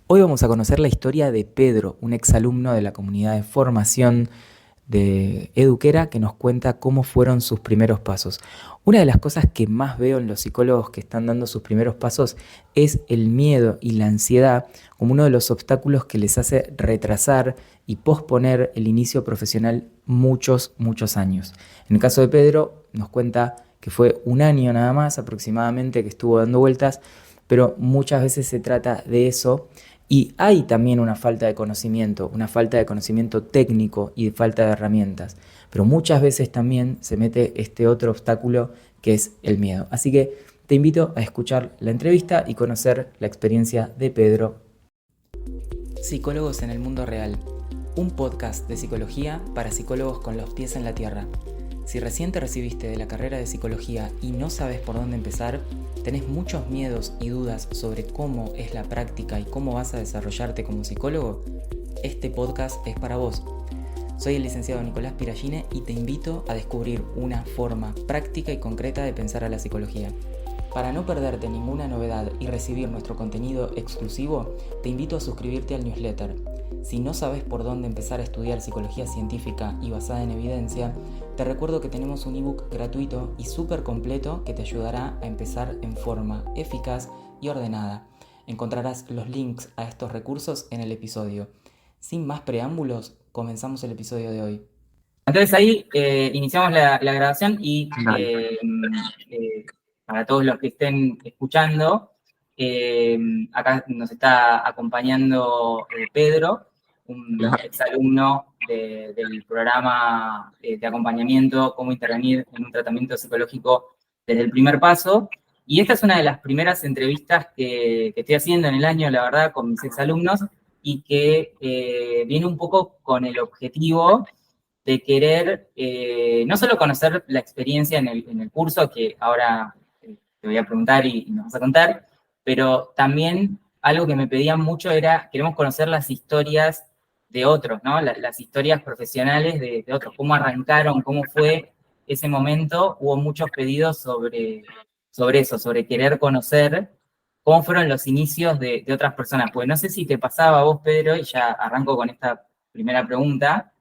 Hoy vamos a conocer la historia de Pedro, un exalumno de la comunidad de formación de Eduquera que nos cuenta cómo fueron sus primeros pasos. Una de las cosas que más veo en los psicólogos que están dando sus primeros pasos es el miedo y la ansiedad como uno de los obstáculos que les hace retrasar y posponer el inicio profesional muchos años. En el caso de Pedro nos cuenta que fue un año nada más aproximadamente que estuvo dando vueltas, pero muchas veces se trata de eso y hay también una falta de conocimiento técnico y falta de herramientas. Pero muchas veces también se mete este otro obstáculo que es el miedo. Así que te invito a escuchar la entrevista y conocer la experiencia de Pedro. Psicólogos en el mundo real. Un podcast de psicología para psicólogos con los pies en la tierra. Si recién te recibiste de la carrera de psicología y no sabes por dónde empezar, tenés muchos miedos y dudas sobre cómo es la práctica y cómo vas a desarrollarte como psicólogo, este podcast es para vos. Soy el licenciado Nicolás Piragine y te invito a descubrir una forma práctica y concreta de pensar a la psicología. Para no perderte ninguna novedad y recibir nuestro contenido exclusivo, te invito a suscribirte al newsletter. Si no sabes por dónde empezar a estudiar psicología científica y basada en evidencia, te recuerdo que tenemos un ebook gratuito y súper completo que te ayudará a empezar en forma eficaz y ordenada. Encontrarás los links a estos recursos en el episodio. Sin más preámbulos, comenzamos el episodio de hoy. Entonces ahí iniciamos la grabación y Dale. para todos los que estén escuchando, acá nos está acompañando Pedro, un exalumno del programa de acompañamiento, cómo intervenir en un tratamiento psicológico desde el primer paso. Y esta es una de las primeras entrevistas que estoy haciendo en el año, la verdad, con mis exalumnos, y que viene un poco con el objetivo de querer no solo conocer la experiencia en el curso, que ahora te voy a preguntar y nos vas a contar, pero también algo que me pedían mucho era, queremos conocer las historias de otros, ¿no? Las historias profesionales de otros, cómo arrancaron, cómo fue ese momento. Hubo muchos pedidos sobre eso, sobre querer conocer cómo fueron los inicios de otras personas. Pues no sé si te pasaba a vos, Pedro, y ya arranco con esta primera pregunta,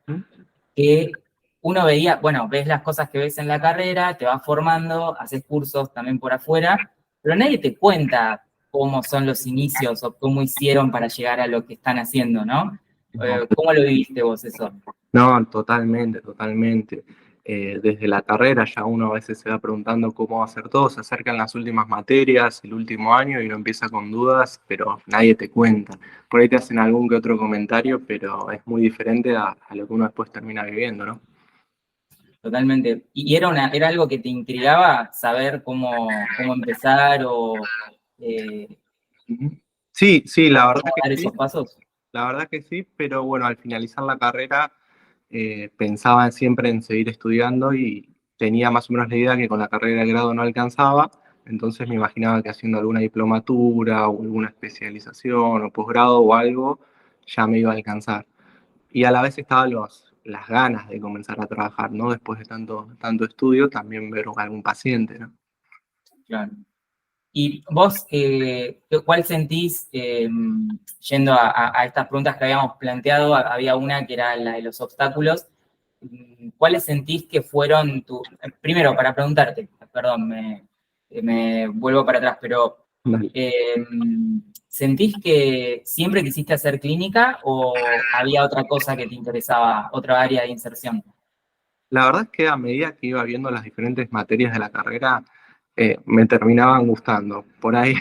que uno veía, bueno, ves las cosas que ves en la carrera, te vas formando, haces cursos también por afuera, pero nadie te cuenta cómo son los inicios o cómo hicieron para llegar a lo que están haciendo, ¿no? No, ¿Cómo lo viviste vos eso? no, totalmente, totalmente. Desde la carrera ya uno a veces se va preguntando cómo va a ser todo, se acercan las últimas materias, el último año y uno empieza con dudas, pero nadie te cuenta. Por ahí te hacen algún que otro comentario, pero es muy diferente a lo que uno después termina viviendo, ¿no? Totalmente. ¿Y era algo que te intrigaba saber cómo empezar o eh, Ujú. Sí, sí, la cómo verdad que dar sí, esos pasos? la verdad que sí, pero bueno, al finalizar la carrera pensaba siempre en seguir estudiando y tenía más o menos la idea que con la carrera de grado no alcanzaba, entonces me imaginaba que haciendo alguna diplomatura o alguna especialización o posgrado o algo ya me iba a alcanzar. Y a la vez estaban las ganas de comenzar a trabajar, ¿no? Después de tanto estudio, también ver algún paciente, ¿no? Claro. ¿Y vos, cuál sentís, yendo a estas preguntas que habíamos planteado, había una que era la de los obstáculos, ¿cuáles sentís que fueron primero, para preguntarte, perdón, me vuelvo para atrás, pero Dale. eh, ¿sentís que siempre quisiste hacer clínica o había otra cosa que te interesaba, otra área de inserción? La verdad es que a medida que iba viendo las diferentes materias de la carrera, me terminaban gustando. Por ahí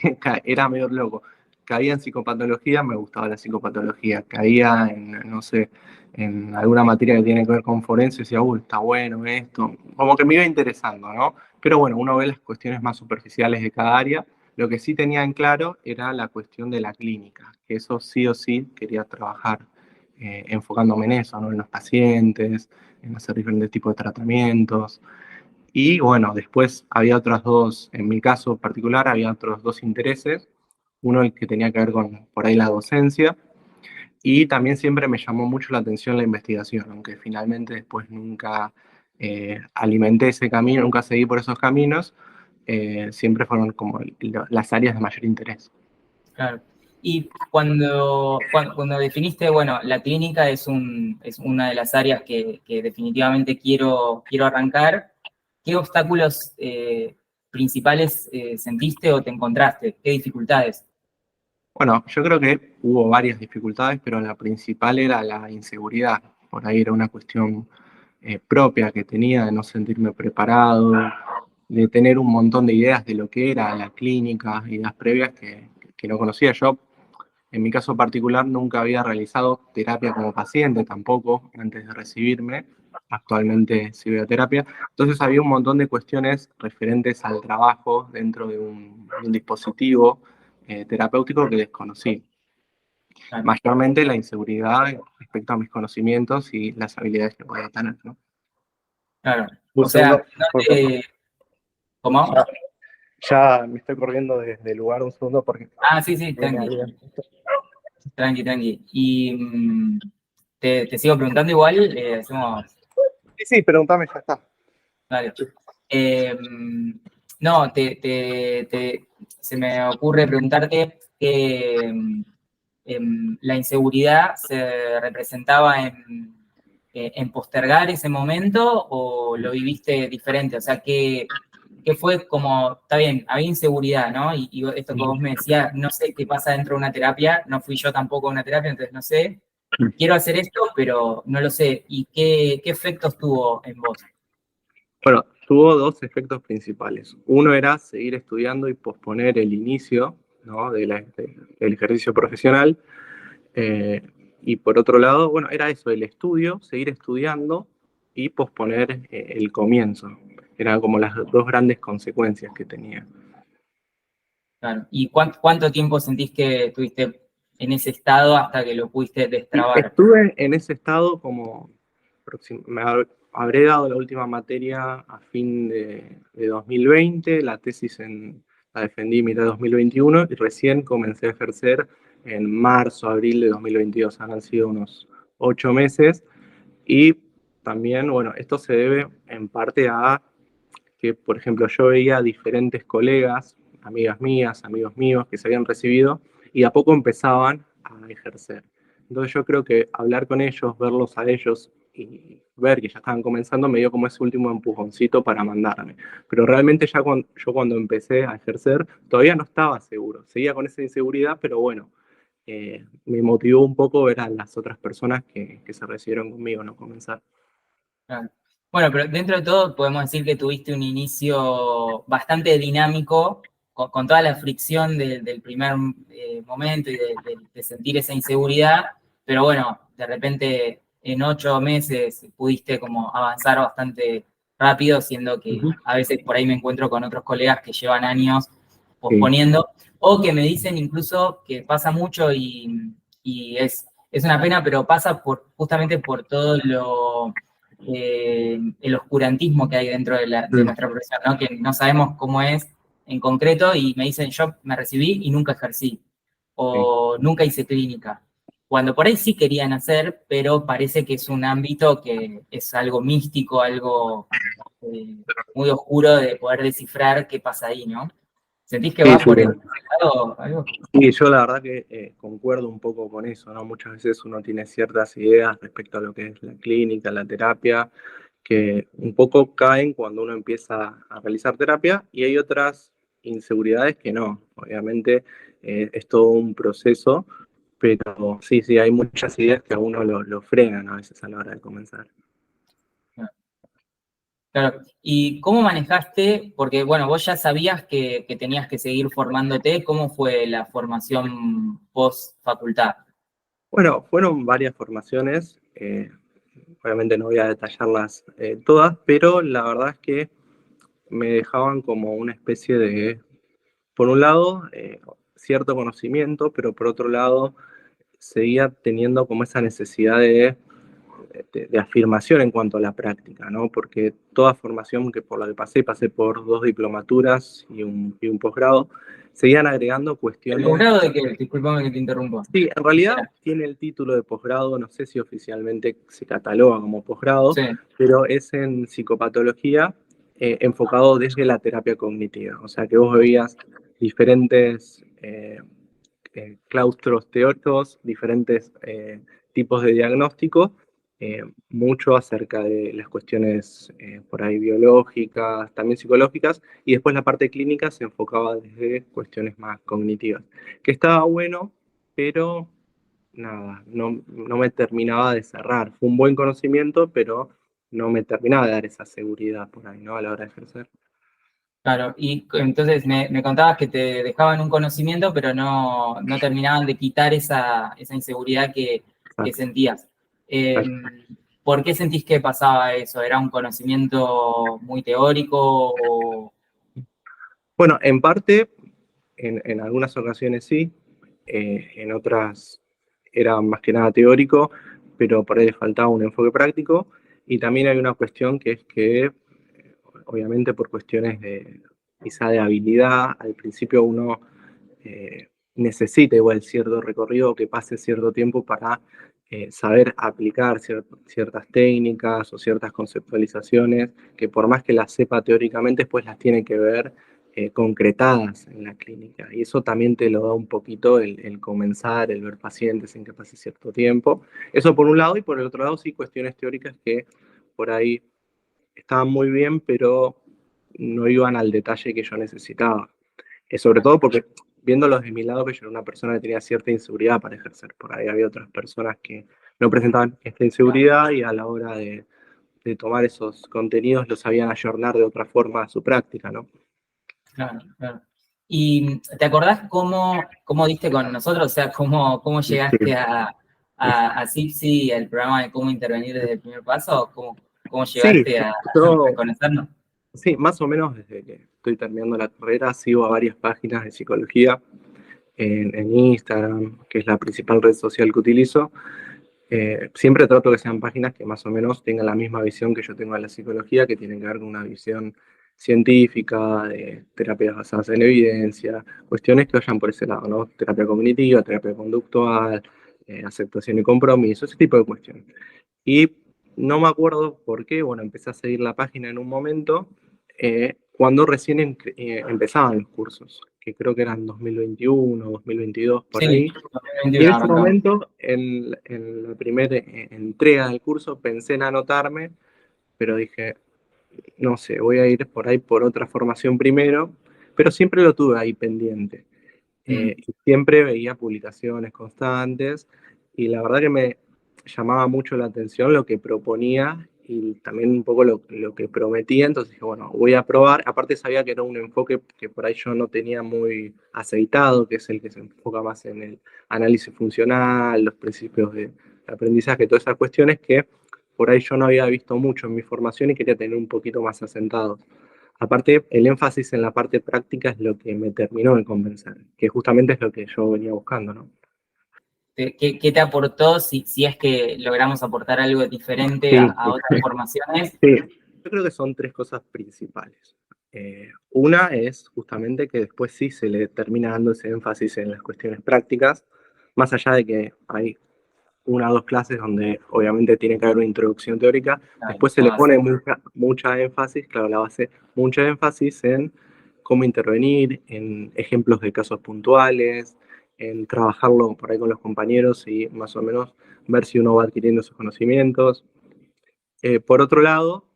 era medio loco. Caía en psicopatología, me gustaba la psicopatología. Caía en, no sé, en alguna materia que tiene que ver con forense y decía, uy, está bueno esto. Como que me iba interesando, ¿no? Pero bueno, uno ve las cuestiones más superficiales de cada área. Lo que sí tenía en claro era la cuestión de la clínica, que eso sí o sí quería trabajar enfocándome en eso, ¿no? En los pacientes, en hacer diferentes tipos de tratamientos. Y bueno, después había otras dos, en mi caso particular, había otros dos intereses. Uno el que tenía que ver con por ahí la docencia y también siempre me llamó mucho la atención la investigación, aunque finalmente después nunca alimenté ese camino, nunca seguí por esos caminos, siempre fueron como las áreas de mayor interés. Claro. Y cuando definiste, bueno, la clínica es una de las áreas que definitivamente quiero arrancar, ¿qué obstáculos principales sentiste o te encontraste? ¿Qué dificultades? Bueno, yo creo que hubo varias dificultades, pero la principal era la inseguridad. Por ahí era una cuestión propia que tenía de no sentirme preparado, de tener un montón de ideas de lo que era la clínica, ideas previas que no conocía. Yo, en mi caso particular, nunca había realizado terapia como paciente tampoco antes de recibirme. Actualmente sí voy a terapia. Entonces había un montón de cuestiones referentes al trabajo dentro de un dispositivo terapéutico que desconocí. Claro, Mayormente la inseguridad respecto a mis conocimientos y las habilidades que podía tener, ¿no? claro. Un O sea, segundo, no por favor. te... ¿Cómo? Ya, ya me estoy corriendo del lugar un segundo porque Ah, sí, sí, viene tranqui, alguien. tranqui, tranqui. Y te sigo preguntando igual, hacemos... Sí, sí, pregúntame, ya está. Dale. No, se me ocurre preguntarte que la inseguridad se representaba en postergar ese momento o lo viviste diferente. O sea, que fue como, está bien, había inseguridad, ¿no? Y esto que vos me decías, no sé qué pasa dentro de una terapia, no fui yo tampoco a una terapia, entonces no sé. Quiero hacer esto, pero no lo sé. ¿Y qué efectos tuvo en vos? Bueno, tuvo dos efectos principales. Uno era seguir estudiando y posponer el inicio, ¿no? Del ejercicio profesional. Eh, y por otro lado, bueno, era eso, el estudio, seguir estudiando y posponer el comienzo. Eran como las dos grandes consecuencias que tenía. Claro. ¿Y cuánto tiempo sentís que estuviste en ese estado hasta que lo pudiste Y destrabar? estuve en ese estado como, habré dado la última materia a fin de 2020, la tesis la defendí mitad de 2021 y recién comencé a ejercer en marzo, abril de 2022. Han sido unos 8 meses y también, bueno, esto se debe en parte a que, por ejemplo, yo veía diferentes colegas, amigas mías, amigos míos que se habían recibido y a poco empezaban a ejercer. Entonces yo creo que hablar con ellos, verlos a ellos y ver que ya estaban comenzando me dio como ese último empujoncito para mandarme. Pero realmente ya yo cuando empecé a ejercer todavía no estaba seguro. Seguía con esa inseguridad, pero bueno, me motivó un poco ver a las otras personas que se recibieron conmigo, no comenzar. Claro. Bueno, pero dentro de todo podemos decir que tuviste un inicio bastante dinámico, con toda la fricción del primer momento y de sentir esa inseguridad, pero bueno, de repente en 8 meses pudiste como avanzar bastante rápido, siendo que Ujú. a veces por ahí me encuentro con otros colegas que llevan años Sí, posponiendo, o que me dicen incluso que pasa mucho y es una pena, pero pasa justamente por todo el oscurantismo que hay dentro de mm, nuestra profesión, ¿no? Que no sabemos cómo es en concreto y me dicen, yo me recibí y nunca ejercí, sí. o nunca hice clínica. Cuando por ahí sí querían hacer, pero parece que es un ámbito que es algo místico, algo eh, muy oscuro de poder descifrar qué pasa ahí, ¿no? ¿Sentís que Sí, va por ese lado algo? sí, yo la verdad que concuerdo un poco con eso, ¿no? Muchas veces uno tiene ciertas ideas respecto a lo que es la clínica, la terapia, que un poco caen cuando uno empieza a realizar terapia y hay otras inseguridades que no. Obviamente es todo un proceso, pero sí, sí, hay muchas ideas que a uno lo frenan a veces a la hora de comenzar. Claro. ¿Y cómo manejaste? Porque, bueno, vos ya sabías que tenías que seguir formándote. ¿Cómo fue la formación post facultad? Bueno, fueron varias formaciones, obviamente no voy a detallarlas todas, pero la verdad es que me dejaban como una especie de, por un lado, cierto conocimiento, pero por otro lado, seguía teniendo como esa necesidad de afirmación en cuanto a la práctica, ¿no? Porque toda formación que por la que pasé por 2 diplomaturas y un posgrado, seguían agregando ¿El cuestiones. posgrado de qué? Disculpame que te interrumpa. Sí, en realidad tiene el título de posgrado, no sé si oficialmente se cataloga como posgrado, Sí, pero es en psicopatología enfocado desde la terapia cognitiva. O sea que vos veías diferentes claustros teóricos, diferentes tipos de diagnóstico, mucho acerca de las cuestiones por ahí biológicas, también psicológicas, y después la parte clínica se enfocaba desde cuestiones más cognitivas, que estaba bueno, pero nada, no me terminaba de cerrar. Fue un buen conocimiento, pero no me terminaba de dar esa seguridad por ahí, ¿no? A la hora de ejercer. Claro, y entonces me contabas que te dejaban un conocimiento, pero no terminaban de quitar esa inseguridad que Exacto. sentías. Eh, ¿Por qué sentís que pasaba eso? ¿Era un conocimiento muy teórico o...? Bueno, en parte, en algunas ocasiones sí, en otras era más que nada teórico, pero por ahí le faltaba un enfoque práctico. Y también hay una cuestión que es que, obviamente por cuestiones de quizá de habilidad, al principio uno necesita igual cierto recorrido, que pase cierto tiempo para saber aplicar ciertas técnicas o ciertas conceptualizaciones, que por más que las sepa teóricamente, después las tiene que ver concretadas en la clínica. Y eso también te lo da un poquito el comenzar, el ver pacientes en que pase cierto tiempo. Eso por un lado, y por el otro lado sí cuestiones teóricas que por ahí estaban muy bien, pero no iban al detalle que yo necesitaba. Sobre todo porque viéndolo desde mi lado, que yo era una persona que tenía cierta inseguridad para ejercer. Por ahí había otras personas que no presentaban esta inseguridad y a la hora de tomar esos contenidos los sabían ayornar de otra forma a su práctica, ¿no? Claro, claro. ¿Y te acordás cómo diste con nosotros? O sea, cómo llegaste a SIPSI, el programa de cómo intervenir desde el primer paso? ¿Cómo Sí, llegaste a yo, conocernos? sí, más o menos desde que estoy terminando la carrera, sigo a varias páginas de psicología en Instagram, que es la principal red social que utilizo. Siempre trato que sean páginas que más o menos tengan la misma visión que yo tengo de la psicología, que tienen que ver con una visión científica, de terapias basadas en evidencia, cuestiones que vayan por ese lado, ¿no? Terapia cognitiva, terapia conductual, aceptación y compromiso, ese tipo de cuestiones. Y no me acuerdo por qué, bueno, empecé a seguir la página en un momento, cuando recién empezaban los cursos, que creo que eran 2021, 2022, por Sí, ahí. Y 2021 en ese arrancamos. momento, en la primera entrega del curso, pensé en anotarme, pero dije, no sé, voy a ir por ahí por otra formación primero, pero siempre lo tuve ahí pendiente. Mm. Y siempre veía publicaciones constantes y la verdad que me llamaba mucho la atención lo que proponía y también un poco lo que prometía, entonces dije, bueno, voy a probar. Aparte sabía que era un enfoque que por ahí yo no tenía muy aceitado, que es el que se enfoca más en el análisis funcional, los principios de aprendizaje, todas esas cuestiones que por ahí yo no había visto mucho en mi formación y quería tener un poquito más asentados. Aparte, el énfasis en la parte práctica es lo que me terminó de convencer, que justamente es lo que yo venía buscando, ¿no? ¿Qué te aportó si es que logramos aportar algo diferente Sí, a otras formaciones? sí. Yo creo que son tres cosas principales. Una es justamente que después sí se le termina dando ese énfasis en las cuestiones prácticas, más allá de que hay una o dos clases donde obviamente tiene que haber una introducción teórica, Claro, después se la le pone base. mucha énfasis, claro, la base, mucha énfasis en cómo intervenir, en ejemplos de casos puntuales, en trabajarlo por ahí con los compañeros y más o menos ver si uno va adquiriendo esos conocimientos. Por otro lado,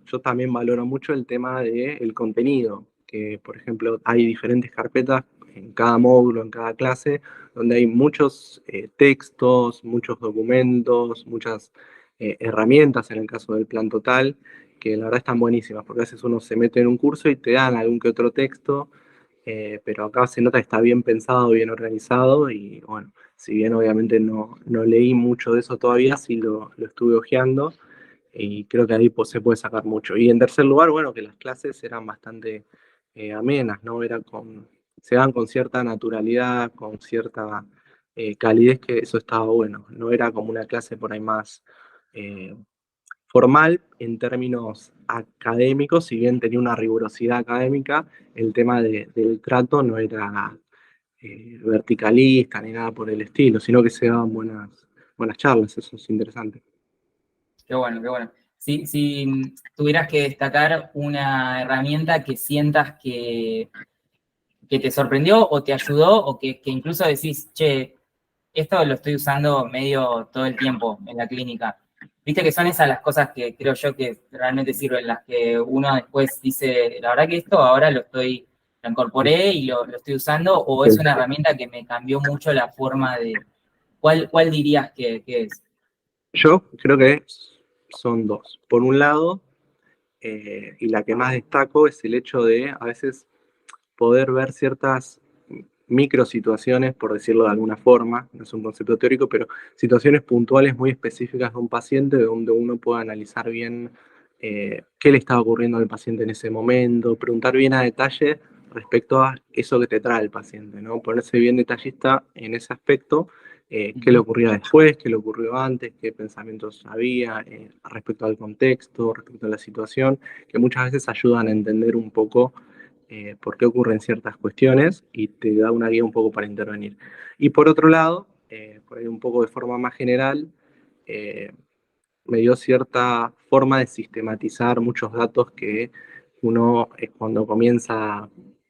yo también valoro mucho el tema del contenido, que por ejemplo hay diferentes carpetas en cada módulo, en cada clase, donde hay muchos textos, muchos documentos, muchas herramientas en el caso del plan total, que la verdad están buenísimas, porque a veces uno se mete en un curso y te dan algún que otro texto, pero acá se nota que está bien pensado, bien organizado y bueno, si bien obviamente no leí mucho de eso todavía, sí lo estuve hojeando y creo que ahí pues, se puede sacar mucho. Y en tercer lugar, bueno, que las clases eran bastante amenas, ¿no? Se dan con cierta naturalidad, con cierta calidez, que eso estaba bueno. No era como una clase por ahí más eh, formal en términos académicos, si bien tenía una rigurosidad académica, el tema del trato no era verticalista ni nada por el estilo, sino que se daban buenas charlas, eso es interesante. Qué bueno, qué bueno. Si tuvieras que destacar una herramienta que sientas que te sorprendió o te ayudó o que incluso decís, che, esto lo estoy usando medio todo el tiempo en la clínica? Viste que son esas las cosas que creo yo que realmente sirven, las que uno después dice, la verdad que esto ahora lo incorporé y lo estoy usando, o es una herramienta que me cambió mucho la forma de... ¿Cuál dirías que es? Yo creo que son dos. Por un lado, y la que más destaco es el hecho de a veces poder ver ciertas micro situaciones, por decirlo de alguna forma, no es un concepto teórico, pero situaciones puntuales muy específicas de un paciente donde uno puede analizar bien qué le estaba ocurriendo al paciente en ese momento, preguntar bien a detalle respecto a eso que te trae el paciente, ¿no? Ponerse bien detallista en ese aspecto, qué le ocurría después, qué le ocurrió antes, qué pensamientos había respecto al contexto, respecto a la situación, que muchas veces ayudan a entender un poco por qué ocurren ciertas cuestiones y te da una guía un poco para intervenir. Y por otro lado, por ahí un poco de forma más general, eh, me dio cierta forma de sistematizar muchos datos que uno cuando comienza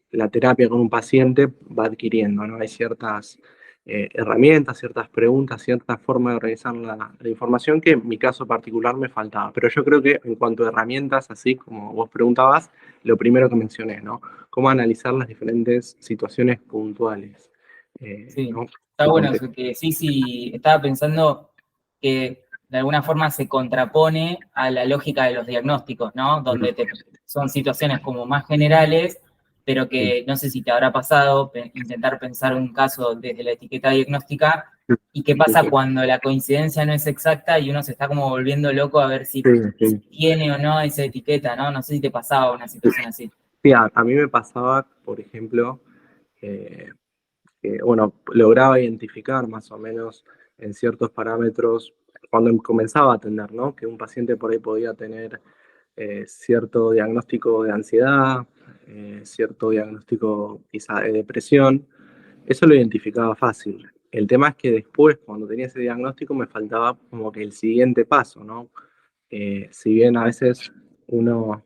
la terapia con un paciente va adquiriendo, ¿no? Hay ciertas herramientas, ciertas preguntas, cierta forma de organizar la información que en mi caso particular me faltaba. Pero yo creo que en cuanto a herramientas, así como vos preguntabas, lo primero que mencioné, ¿no? Cómo analizar las diferentes situaciones puntuales. Sí, ¿No? está El bueno contexto. eso que sí, estaba pensando que de alguna forma se contrapone a la lógica de los diagnósticos, ¿no? Donde son situaciones como más generales, pero que no sé si te habrá pasado intentar pensar un caso desde la etiqueta diagnóstica y qué pasa cuando la coincidencia no es exacta y uno se está como volviendo loco a ver si tiene o no esa etiqueta, ¿no? No sé si te pasaba una situación así. Sí, a mí me pasaba, por ejemplo, eh, que, bueno, lograba identificar más o menos en ciertos parámetros cuando comenzaba a atender, ¿no? Que un paciente por ahí podía tener cierto diagnóstico de ansiedad, cierto diagnóstico quizá de depresión. Eso lo identificaba fácil. El tema es que después, cuando tenía ese diagnóstico, me faltaba como que el siguiente paso, ¿no? Si bien a veces uno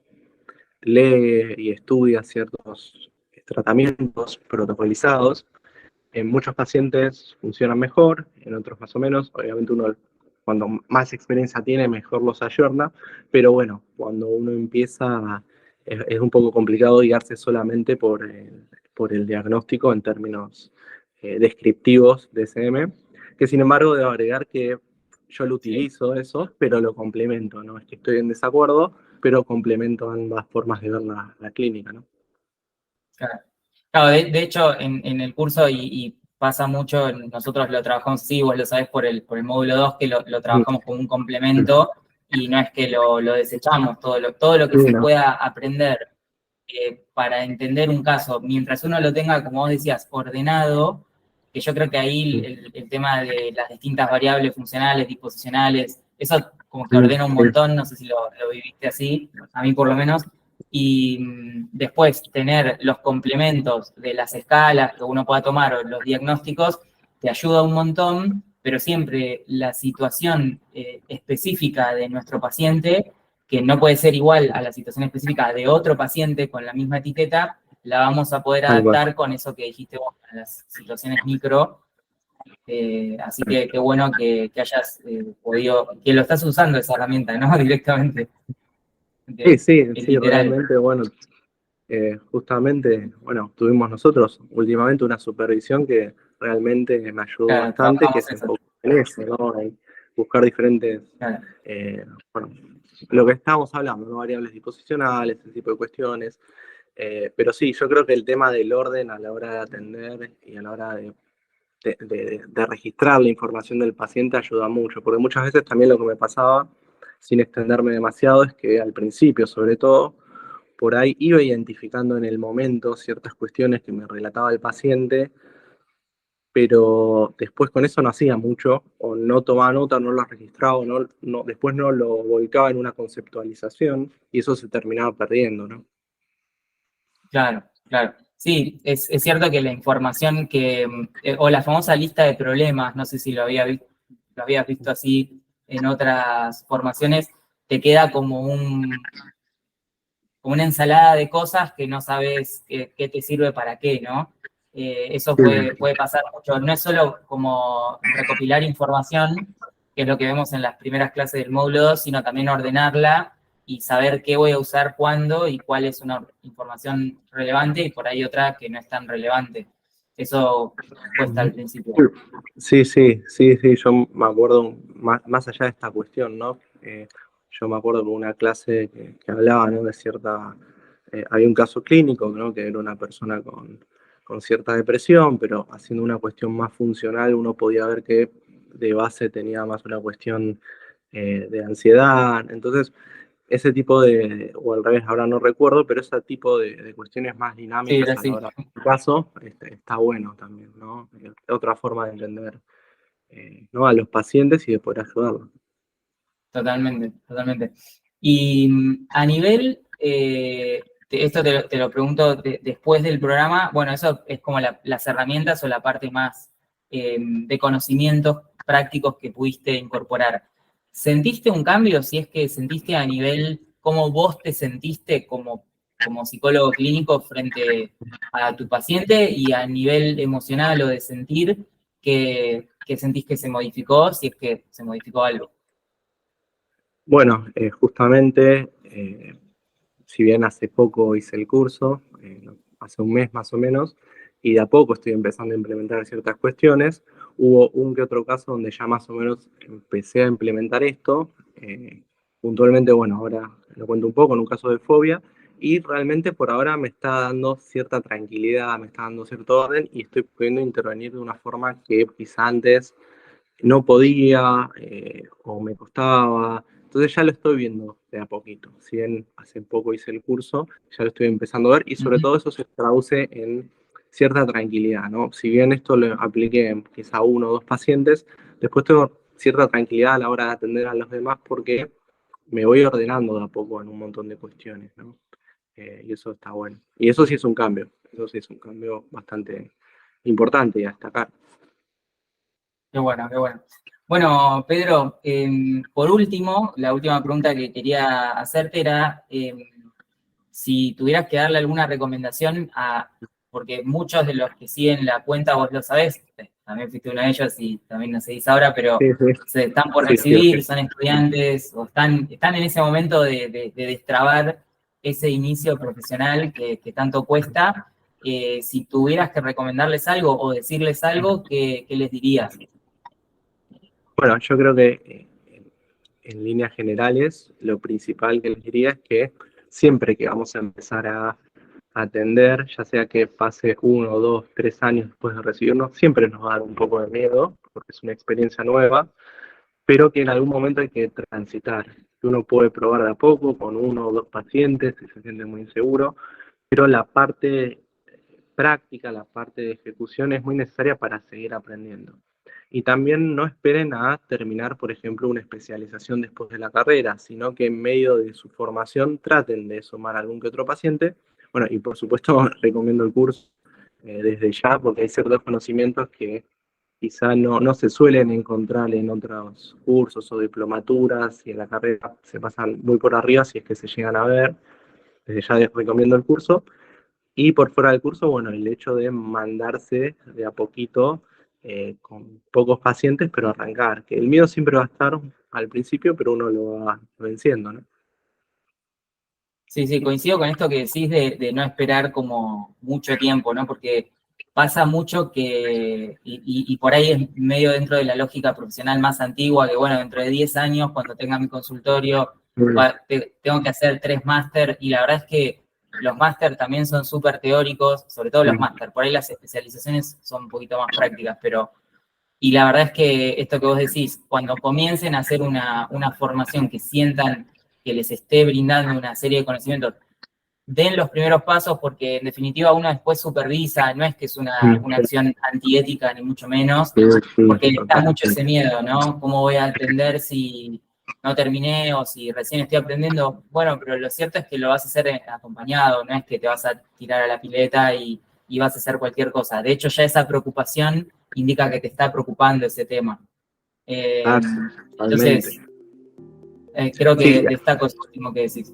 lee y estudia ciertos tratamientos protocolizados, en muchos pacientes funcionan mejor, en otros más o menos. Obviamente uno cuando más experiencia tiene, mejor los ayorna, pero bueno, cuando uno empieza es un poco complicado guiarse solamente por el diagnóstico en términos descriptivos de SM, que sin embargo debo agregar que yo lo Sí. utilizo eso, pero lo complemento, no es que estoy en desacuerdo, pero complemento ambas formas de ver la clínica, ¿no? Claro. Claro, de hecho, en el curso, y pasa mucho, nosotros lo trabajamos así, vos lo sabés por el módulo 2 que lo trabajamos como un complemento, y no es que lo desechamos, todo lo que Sí, se no. pueda aprender para entender un caso, mientras uno lo tenga, como vos decías, ordenado, que yo creo que ahí el tema de las distintas variables funcionales, disposicionales, eso como que ordena un montón, no sé si lo viviste así, a mí por lo menos, y después tener los complementos de las escalas que uno pueda tomar o los diagnósticos, te ayuda un montón, pero siempre la situación específica de nuestro paciente, que no puede ser igual a la situación específica de otro paciente con la misma etiqueta, la vamos a poder Tal cual. adaptar con eso que dijiste vos, a las situaciones micro. Así que qué bueno que hayas podido, que lo estás usando esa herramienta, ¿no? Directamente. Sí, sí, Es sí, literal. realmente, bueno, justamente, bueno, tuvimos nosotros últimamente una supervisión que realmente me ayudó Claro, bastante, que trabajamos se eso. enfocó en eso, ¿no? En buscar diferentes, Claro. bueno, lo que estábamos hablando, ¿no? Variables disposicionales, ese tipo de cuestiones. Pero sí, yo creo que el tema del orden a la hora de atender y a la hora de registrar la información del paciente ayuda mucho, porque muchas veces también lo que me pasaba, sin extenderme demasiado, es que al principio, sobre todo, por ahí iba identificando en el momento ciertas cuestiones que me relataba el paciente, pero después con eso no hacía mucho, o no tomaba nota, no lo registraba, después no lo volcaba en una conceptualización, y eso se terminaba perdiendo, ¿no? Claro, claro. Sí, es cierto que la información o la famosa lista de problemas, no sé si lo habías visto así en otras formaciones, te queda como una ensalada de cosas que no sabes qué te sirve para qué, ¿no? Eso puede pasar mucho. No es solo como recopilar información, que es lo que vemos en las primeras clases del módulo 2, sino también ordenarla y saber qué voy a usar cuándo y cuál es una información relevante y por ahí otra que no es tan relevante. Eso cuesta al principio. Sí, yo me acuerdo, más allá de esta cuestión, ¿no? Yo me acuerdo de una clase que hablaba, ¿no? De cierta... había un caso clínico, ¿no? Que era una persona con cierta depresión, pero haciendo una cuestión más funcional, uno podía ver que de base tenía más una cuestión de ansiedad. Entonces, ese tipo o al revés, ahora no recuerdo, pero ese tipo de cuestiones más Sí, dinámicas era a la así. hora del caso, está bueno también, ¿no? Otra forma de entender, ¿no? A los pacientes y de poder ayudarlos. Totalmente, totalmente. Y a nivel, esto te lo pregunto después del programa, bueno, eso es como las herramientas o la parte más de conocimientos prácticos que pudiste incorporar. ¿Sentiste un cambio? Si es que sentiste a nivel, cómo vos te sentiste como psicólogo clínico frente a tu paciente y a nivel emocional o de sentir, que sentís que se modificó, si es que se modificó algo. Bueno, justamente, si bien hace poco hice el curso, hace un mes más o menos, y de a poco estoy empezando a implementar ciertas cuestiones, hubo un que otro caso donde ya más o menos empecé a implementar esto. Puntualmente, bueno, ahora lo cuento un poco, en un caso de fobia, y realmente por ahora me está dando cierta tranquilidad, me está dando cierto orden, y estoy pudiendo intervenir de una forma que quizá antes no podía o me costaba. Entonces ya lo estoy viendo de a poquito. Si bien hace poco hice el curso, ya lo estoy empezando a ver y sobre todo eso se traduce en cierta tranquilidad, ¿no? Si bien esto lo apliqué quizá a 1 o 2 pacientes, después tengo cierta tranquilidad a la hora de atender a los demás porque me voy ordenando de a poco en un montón de cuestiones, ¿no? Y eso está bueno. Y eso sí es un cambio, eso sí es un cambio bastante importante y a destacar. Qué bueno, qué bueno. Bueno, Pedro, por último, la última pregunta que quería hacerte era si tuvieras que darle alguna recomendación porque muchos de los que siguen la cuenta, vos lo sabés, también fuiste uno de ellos y también lo seguís ahora, pero Sí, sí. se están por Sí, recibir, sí. son estudiantes o están en ese momento de destrabar ese inicio profesional que tanto cuesta. Si tuvieras que recomendarles algo o decirles algo, ¿qué les dirías? Bueno, yo creo que en líneas generales lo principal que les diría es que siempre que vamos a empezar a atender, ya sea que pase 1, 2, 3 años después de recibirnos, siempre nos va a dar un poco de miedo, porque es una experiencia nueva, pero que en algún momento hay que transitar. Que uno puede probar de a poco con 1 o 2 pacientes si se siente muy inseguro, pero la parte práctica, la parte de ejecución es muy necesaria para seguir aprendiendo. Y también no esperen a terminar, por ejemplo, una especialización después de la carrera, sino que en medio de su formación traten de sumar algún que otro paciente. Bueno, y por supuesto recomiendo el curso desde ya, porque hay ciertos conocimientos que quizá no se suelen encontrar en otros cursos o diplomaturas, y en la carrera se pasan muy por arriba si es que se llegan a ver. Desde ya les recomiendo el curso. Y por fuera del curso, bueno, el hecho de mandarse de a poquito con pocos pacientes, pero arrancar, que el miedo siempre va a estar al principio, pero uno lo va venciendo, ¿no? Sí, sí, coincido con esto que decís de no esperar como mucho tiempo, ¿no? Porque pasa mucho y por ahí es medio dentro de la lógica profesional más antigua, que bueno, dentro de 10 años, cuando tenga mi consultorio, tengo que hacer 3 máster, y la verdad es que los máster también son súper teóricos, sobre todo los máster, por ahí las especializaciones son un poquito más prácticas, y la verdad es que esto que vos decís, cuando comiencen a hacer una formación que sientan que les esté brindando una serie de conocimientos, den los primeros pasos porque en definitiva uno después supervisa, no es que es una acción antiética ni mucho menos, porque está mucho ese miedo, ¿no? ¿Cómo voy a atender si no terminé o si recién estoy aprendiendo? Bueno, pero lo cierto es que lo vas a hacer acompañado, no es que te vas a tirar a la pileta y vas a hacer cualquier cosa. De hecho, ya esa preocupación indica que te está preocupando ese tema. Ah, Entonces, totalmente. creo Sí, que destaco eso último que decís.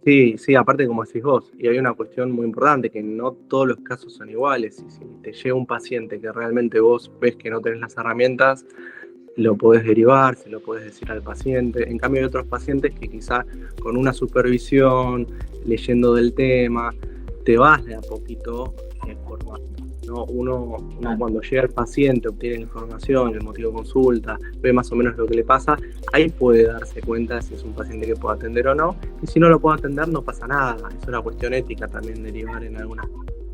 Sí, sí, aparte como decís vos, y hay una cuestión muy importante, que no todos los casos son iguales, y si te llega un paciente que realmente vos ves que no tenés las herramientas, lo podés derivar, se lo podés decir al paciente. En cambio hay otros pacientes que quizá con una supervisión, leyendo del tema, te vas de a poquito formando, ¿no? Uno cuando llega el paciente, obtiene la información, el motivo de consulta, ve más o menos lo que le pasa, ahí puede darse cuenta si es un paciente que puede atender o no, y si no lo puede atender no pasa nada, es una cuestión ética también derivar en algunas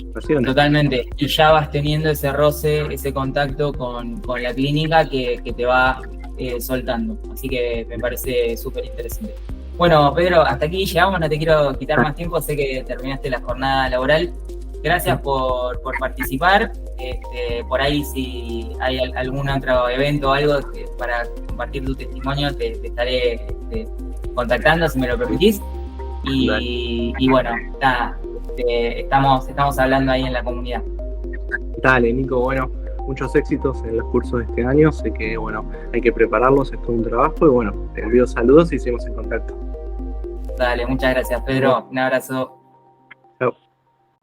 ocasiones. Totalmente, y ya vas teniendo ese roce, ese contacto con la clínica que te va soltando, así que me parece súper interesante. Bueno, Pedro, hasta aquí llegamos, no te quiero quitar más tiempo, sé que terminaste la jornada laboral. Gracias por participar. Por ahí, si hay algún otro evento o algo para compartir tu testimonio, te estaré contactando, si me lo permitís. Y bueno, nada, estamos hablando ahí en la comunidad. Dale, Nico, bueno, muchos éxitos en los cursos de este año. Sé que, bueno, hay que prepararlos, es todo un trabajo. Y bueno, te envío saludos y seguimos en contacto. Dale, muchas gracias, Pedro. Un abrazo.